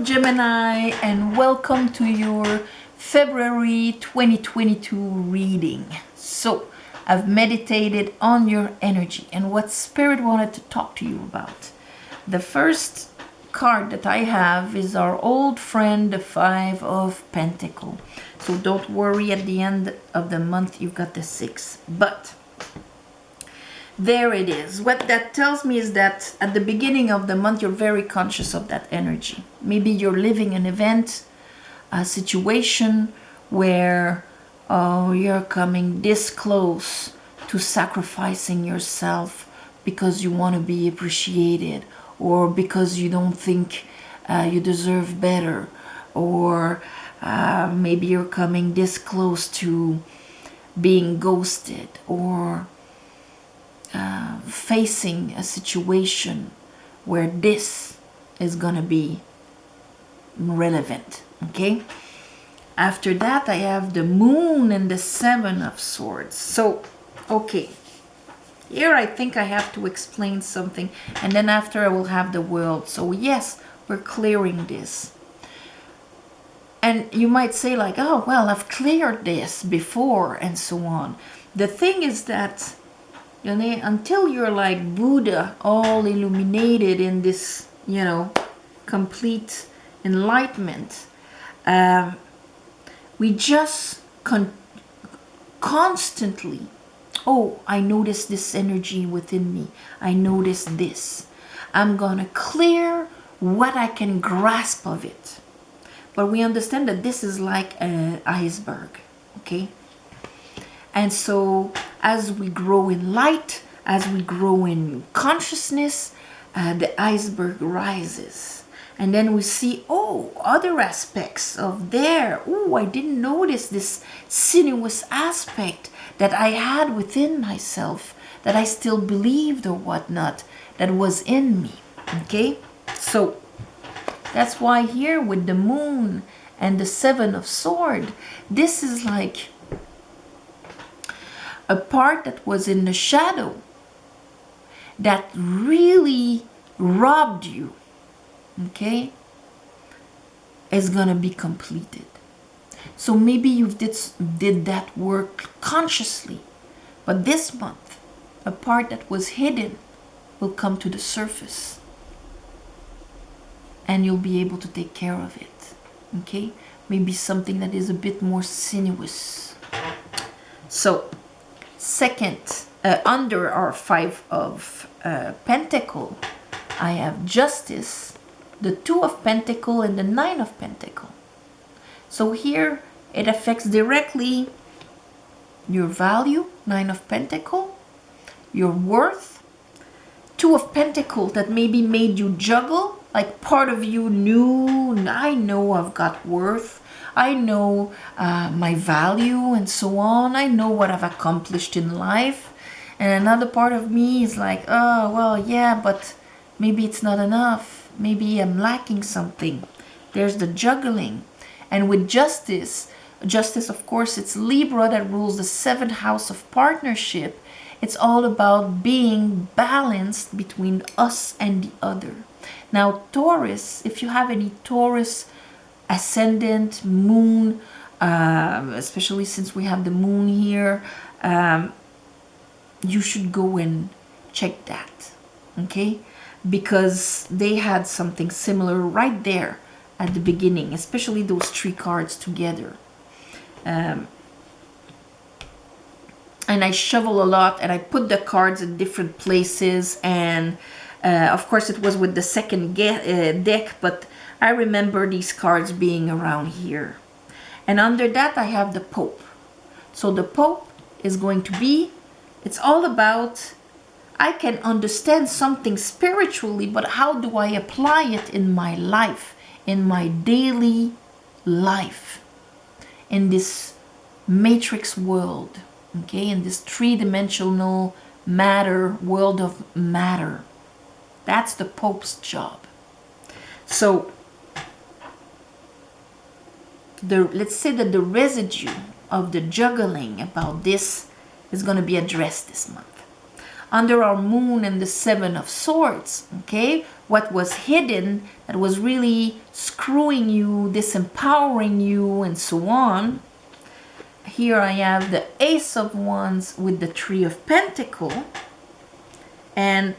Gemini, and welcome to your February 2022 reading. So, I've meditated on your energy and what Spirit wanted to talk to you about. The first card that I have is our old friend, the Five of Pentacles. So don't worry, at the end of the month you've got the 6. But there it is. What that tells me is that at the beginning of the month, you're very conscious of that energy. Maybe you're living an event, a situation where you're coming this close to sacrificing yourself because you want to be appreciated, or because you don't think you deserve better, or maybe you're coming this close to being ghosted, or facing a situation where this is gonna be relevant. Okay, after that I have the Moon and the Seven of Swords. So okay, here I think I have to explain something, and then after I will have the World. So yes, we're clearing this. And you might say like, oh well, I've cleared this before and so on. The thing is that until you're like Buddha, all illuminated in this, complete enlightenment, we just constantly, oh, I notice this energy within me. I notice this. I'm gonna clear what I can grasp of it. But we understand that this is like an iceberg, okay? And so as we grow in light, as we grow in consciousness, the iceberg rises. And then we see, oh, other aspects of there. Oh, I didn't notice this sinuous aspect that I had within myself, that I still believed or whatnot, that was in me, okay? So that's why here with the Moon and the Seven of Swords, this is like a part that was in the shadow that really robbed you, okay, is gonna be completed. So maybe you did that work consciously, but this month a part that was hidden will come to the surface, and you'll be able to take care of it, okay? Maybe something that is a bit more sinuous. So second, under our Five of Pentacles, I have Justice, the Two of Pentacles, and the Nine of Pentacles. So here it affects directly your value, Nine of Pentacles, your worth, Two of Pentacles that maybe made you juggle, like part of you knew, I know I've got worth, I know my value and so on. I know what I've accomplished in life. And another part of me is like, oh, well, yeah, but maybe it's not enough. Maybe I'm lacking something. There's the juggling. And with Justice, of course, it's Libra that rules the 7th house of partnership. It's all about being balanced between us and the other. Now, Taurus, if you have any Taurus ascendant, Moon, especially since we have the Moon here, you should go and check that, okay? Because they had something similar right there at the beginning, especially those 3 cards together. And I shovel a lot, and I put the cards in different places, and of course it was with the second deck, but I remember these cards being around here. And under that I have the Pope. So the Pope is going to be, it's all about, I can understand something spiritually, but how do I apply it in my life, in my daily life, in this matrix world, okay, in this 3-dimensional matter, world of matter. That's the Pope's job. So let's say that the residue of the juggling about this is going to be addressed this month. Under our Moon and the Seven of Swords, okay, what was hidden, that was really screwing you, disempowering you, and so on. Here I have the Ace of Wands with the Three of Pentacles, and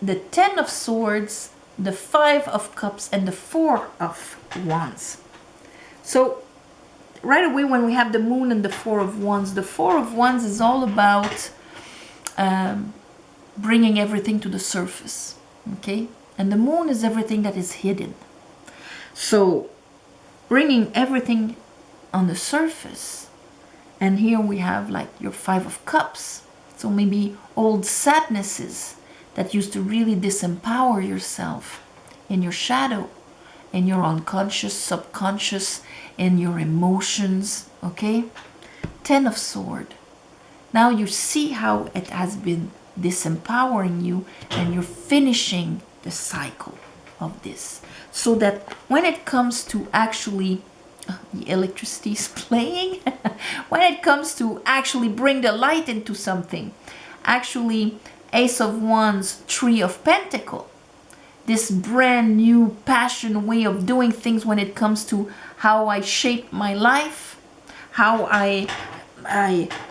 the Ten of Swords, the Five of Cups, and the Four of Wands. So right away when we have the Moon and the Four of Wands, the Four of Wands is all about bringing everything to the surface, okay? And the Moon is everything that is hidden. So bringing everything on the surface. And here we have like your Five of Cups. So maybe old sadnesses that used to really disempower yourself in your shadow, in your unconscious, subconscious, in your emotions, okay? Ten of Swords. Now you see how it has been disempowering you, and you're finishing the cycle of this. So that when it comes to actually, the electricity is playing, when it comes to actually bring the light into something, actually Ace of Wands, Three of Pentacles, this brand new passion way of doing things when it comes to how I shape my life, how I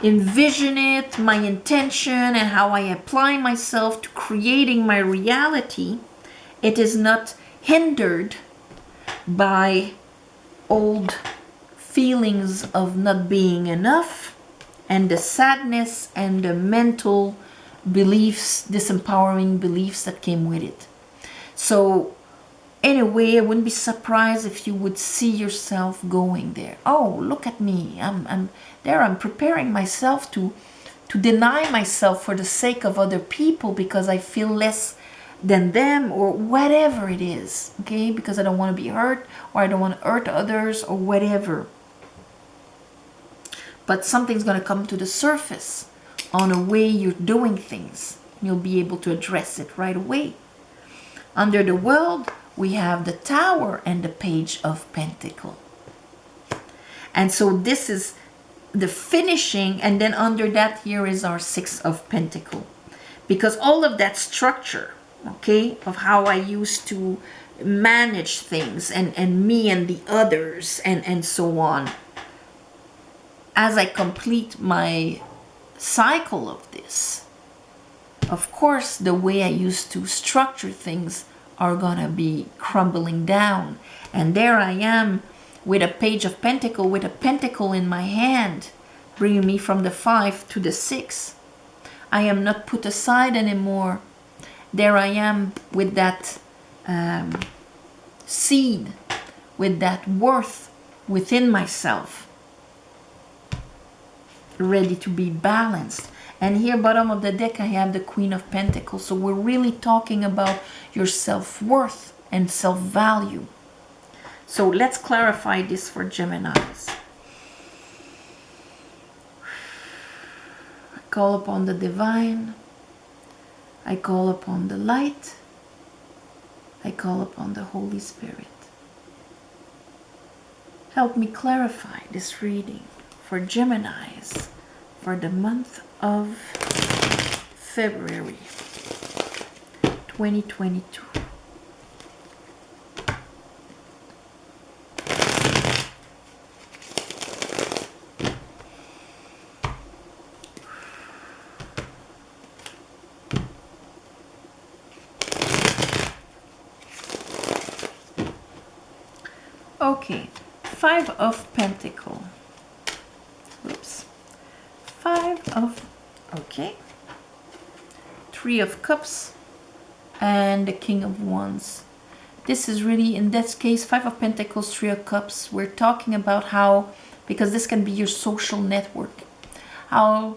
envision it, my intention, and how I apply myself to creating my reality. It is not hindered by old feelings of not being enough and the sadness and the mental beliefs, disempowering beliefs that came with it. So anyway, I wouldn't be surprised if you would see yourself going there. Oh, look at me. I'm there. I'm preparing myself to deny myself for the sake of other people because I feel less than them, or whatever it is, okay? Because I don't want to be hurt, or I don't want to hurt others, or whatever. But something's going to come to the surface on a way you're doing things. You'll be able to address it right away. Under the World, we have the Tower and the Page of Pentacles. And so this is the finishing, and then under that here is our Six of Pentacles. Because all of that structure, okay, of how I used to manage things, and me and the others, and so on, as I complete my cycle of this, of course, the way I used to structure things are gonna be crumbling down. And there I am with a Page of Pentacles, with a pentacle in my hand, bringing me from the 5 to the 6. I am not put aside anymore. There I am with that seed, with that worth within myself, ready to be balanced. And here, bottom of the deck, I have the Queen of Pentacles. So we're really talking about your self-worth and self-value. So let's clarify this for Geminis. I call upon the divine. I call upon the light. I call upon the Holy Spirit. Help me clarify this reading for Geminis for the month of February 2022. Okay, Five of Pentacles. Oops. Five of, okay. Three of Cups and the King of Wands. This is really, in this case, Five of Pentacles, Three of Cups. We're talking about how, because this can be your social network, how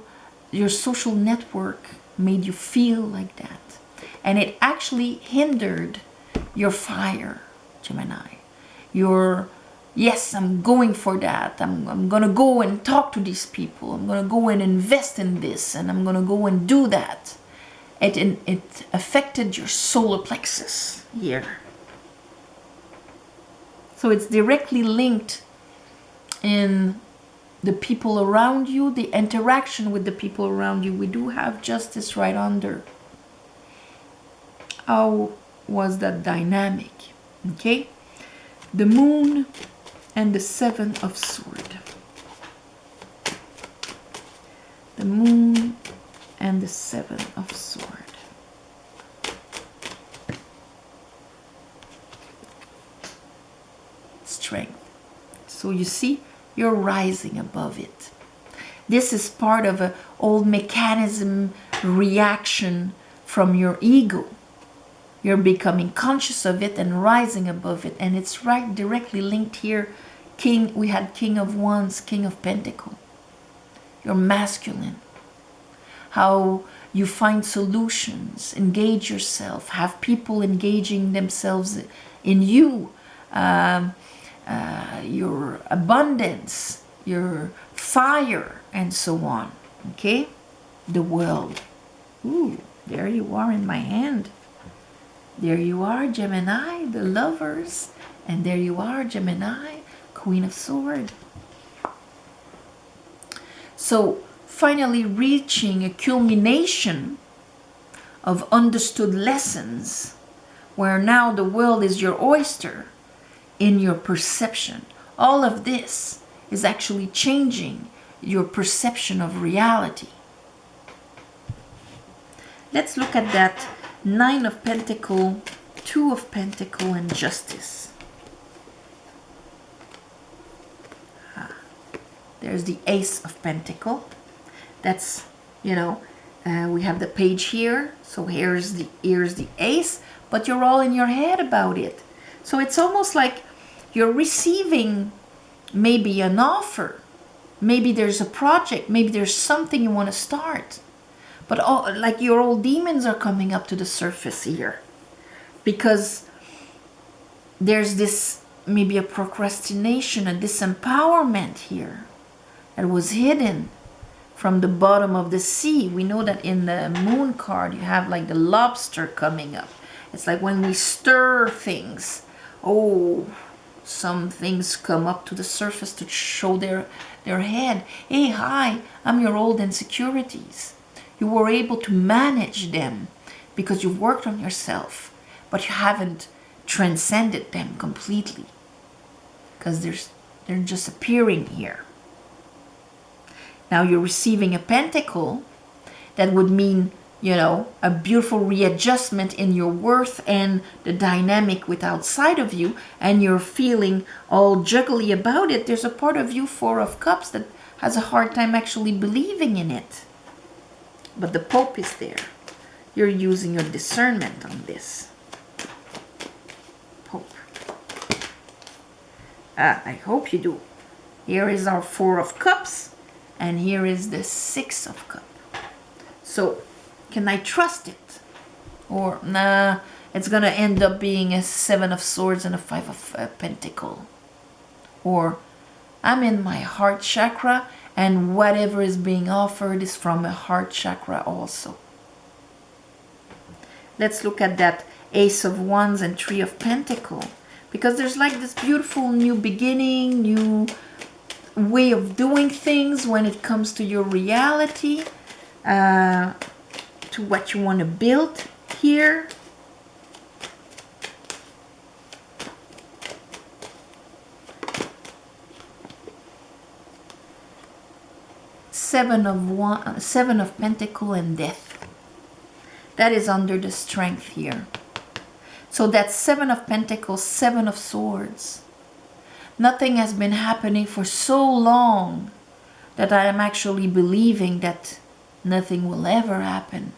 your social network made you feel like that. And it actually hindered your fire, Gemini. Your, yes, I'm going for that. I'm going to go and talk to these people. I'm going to go and invest in this. And I'm going to go and do that. It affected your solar plexus here. So it's directly linked in the people around you, the interaction with the people around you. We do have Justice right under. how was that dynamic? Okay, the Moon and the Seven of Swords. The Moon and the Seven of Swords. Strength. So you see, you're rising above it. This is part of an old mechanism reaction from your ego. You're becoming conscious of it and rising above it. And it's right directly linked here. King, we had King of Wands, King of Pentacles. You're masculine. How you find solutions, engage yourself, have people engaging themselves in you. Your abundance, your fire, and so on. Okay? The world. Ooh, there you are in my hand. There you are, Gemini, the lovers. And there you are, Gemini, Queen of Swords. So, finally reaching a culmination of understood lessons, where now the world is your oyster in your perception. All of this is actually changing your perception of reality. Let's look at that Nine of Pentacles, Two of Pentacles, and Justice. There's the Ace of Pentacles. That's, you know, we have the page here. So here's the Ace, but you're all in your head about it. So it's almost like you're receiving maybe an offer. Maybe there's a project. Maybe there's something you want to start. But all, like your old demons are coming up to the surface here. Because there's this, maybe a procrastination, a disempowerment here that was hidden from the bottom of the sea. We know that in the Moon card, you have like the lobster coming up. It's like when we stir things, oh, some things come up to the surface to show their head. Hey, hi, I'm your old insecurities. You were able to manage them because you've worked on yourself, but you haven't transcended them completely because they're just appearing here. Now you're receiving a pentacle that would mean, you know, a beautiful readjustment in your worth and the dynamic with outside of you, and you're feeling all juggly about it. There's a part of you, Four of Cups, that has a hard time actually believing in it. But the Pope is there. You're using your discernment on this. Pope. I hope you do. Here is our Four of Cups. And here is the Six of Cups. So, can I trust it? Or, nah, it's going to end up being a Seven of Swords and a Five of Pentacles. Or, I'm in my heart chakra, and whatever is being offered is from a heart chakra also. Let's look at that Ace of Wands and Three of Pentacles. Because there's like this beautiful new beginning, new way of doing things when it comes to your reality, to what you want to build here. Seven of Pentacles and Death. That is under the Strength here. So that's Seven of Pentacles, Seven of Swords. Nothing has been happening for so long that I am actually believing that nothing will ever happen.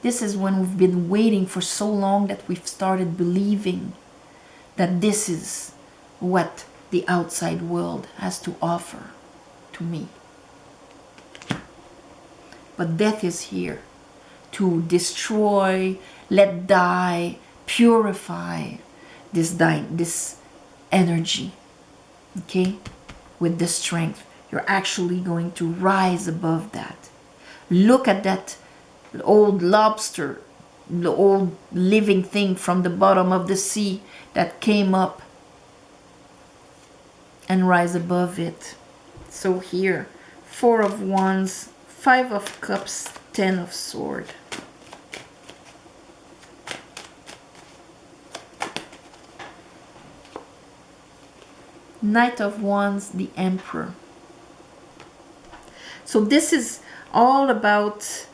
This is when we've been waiting for so long that we've started believing that this is what the outside world has to offer to me. But death is here to destroy, let die, purify this energy, okay? With the Strength, you're actually going to rise above that. Look at that old lobster, the old living thing from the bottom of the sea that came up, and rise above it. So here, Four of Wands, Five of Cups, Ten of Swords. Knight of Wands, the Emperor. So this is all about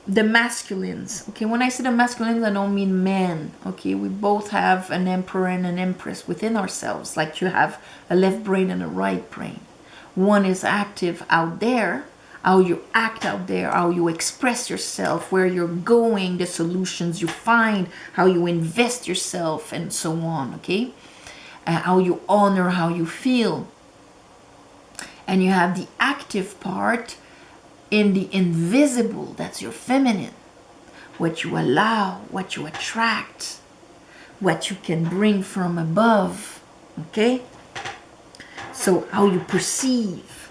the masculines. Okay, when I say the masculines, I don't mean men. Okay, we both have an emperor and an empress within ourselves, like you have a left brain and a right brain. One is active out there, how you act out there, how you express yourself, where you're going, the solutions you find, how you invest yourself, and so on. Okay, how you honor how you feel. And you have the active part in the invisible, that's your feminine. What you allow, what you attract, what you can bring from above. Okay? So how you perceive.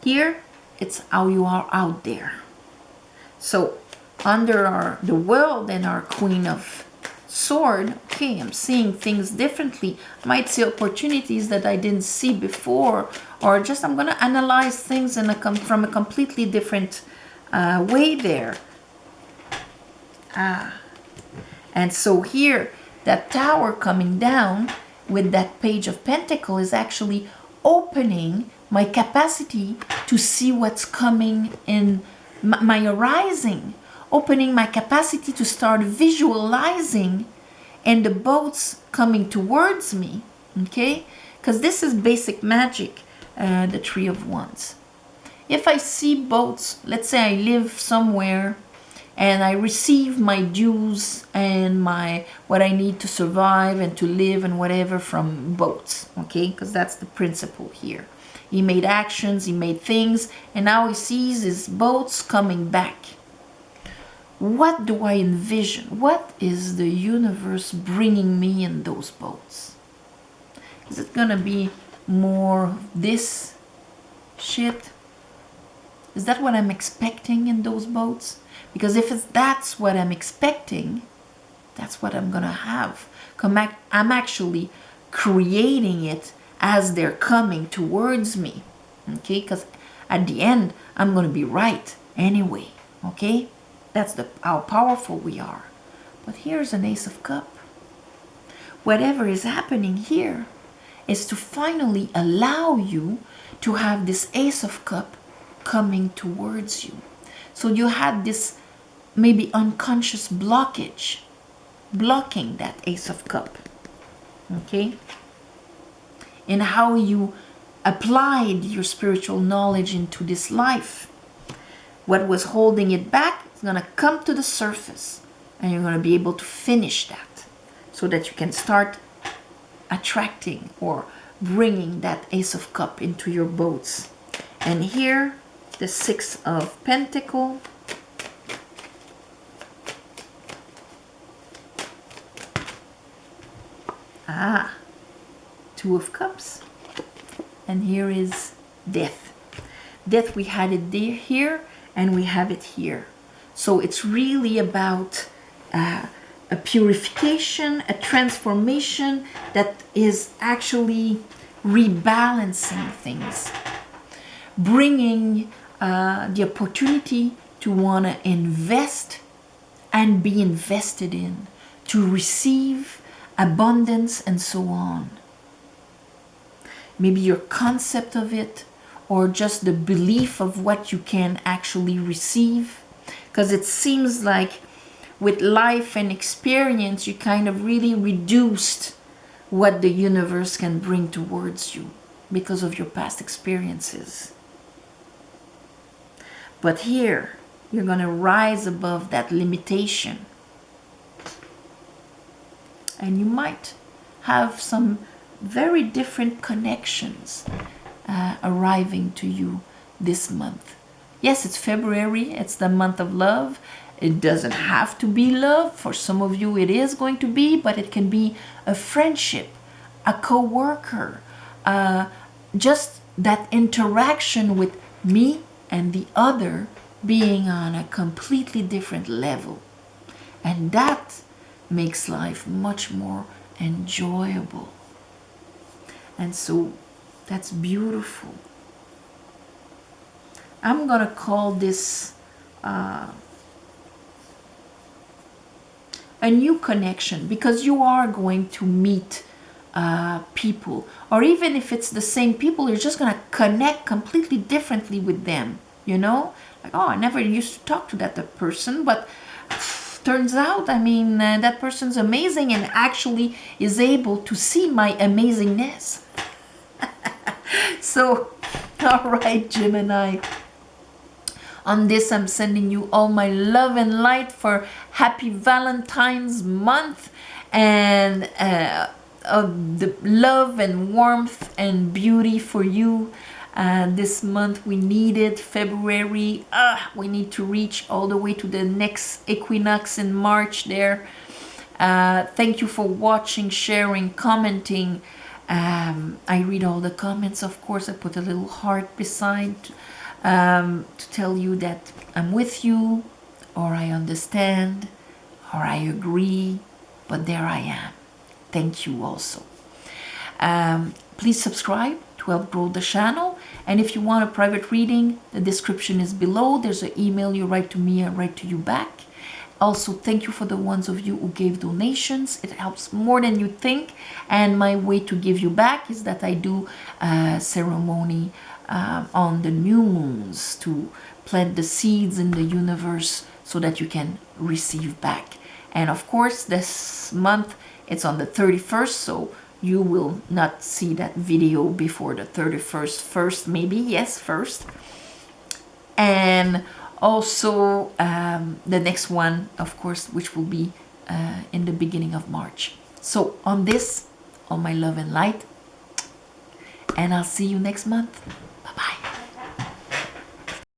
Here, it's how you are out there. So under the world and our Queen of Sword, okay, I'm seeing things differently. I might see opportunities that I didn't see before, or just I'm going to analyze things from a completely different way there. And so here, that Tower coming down with that Page of Pentacles is actually opening my capacity to see what's coming in my arising, opening my capacity to start visualizing and the boats coming towards me, okay? Because this is basic magic, the Three of Wands. If I see boats, let's say I live somewhere and I receive my dues and what I need to survive and to live and whatever from boats, okay? Because that's the principle here. He made actions, he made things, and now he sees his boats coming back. What do I envision? What is the universe bringing me in those boats? Is it gonna be more of this shit? Is that what I'm expecting in those boats? Because if that's what I'm expecting, that's what I'm gonna have. I'm actually creating it as they're coming towards me, okay? Because at the end, I'm gonna be right anyway, okay? That's how powerful we are. But here's an Ace of Cups. Whatever is happening here is to finally allow you to have this Ace of Cups coming towards you. So you had this maybe unconscious blockage, blocking that Ace of Cups, okay? And how you applied your spiritual knowledge into this life. What was holding it back is going to come to the surface, and you're going to be able to finish that so that you can start attracting or bringing that Ace of Cups into your boats. And here, the Six of Pentacles. Two of Cups. And here is Death. Death, we had it here, and we have it here. So it's really about a purification, a transformation that is actually rebalancing things, bringing the opportunity to want to invest and be invested in, to receive abundance and so on. Maybe your concept of it, or just the belief of what you can actually receive. Because it seems like with life and experience, you kind of really reduced what the universe can bring towards you because of your past experiences. But here, you're going to rise above that limitation. And you might have some very different connections arriving to you this month. Yes, it's February, it's the month of love. It doesn't have to be love. For some of you it is going to be, but it can be a friendship, a co-worker, just that interaction with me and the other being on a completely different level. And that makes life much more enjoyable. And so that's beautiful. I'm gonna call this a new connection, because you are going to meet people, or even if it's the same people, you're just gonna connect completely differently with them, you know, like, oh, I never used to talk to that person, but turns out, I mean, that person's amazing and actually is able to see my amazingness. So, all right, Gemini. On this, I'm sending you all my love and light for happy Valentine's month, and the love and warmth and beauty for you. This month we needed February. We need to reach all the way to the next equinox in March there. Thank you for watching, sharing, commenting. I read all the comments, of course. I put a little heart beside to tell you that I'm with you, or I understand, or I agree, but there I am. Thank you also. Please subscribe to help grow the channel, and if you want a private reading, the description is below. There's an email, you write to me, I write to you back. Also, thank you for the ones of you who gave donations. It helps more than you think, and my way to give you back is that I do a ceremony on the new moons to plant the seeds in the universe so that you can receive back. And of course, this month it's on the 31st, so you will not see that video before the 31st. First, maybe, yes, first. And also the next one, of course, which will be in the beginning of March. So on this, all my love and light, and I'll see you next month.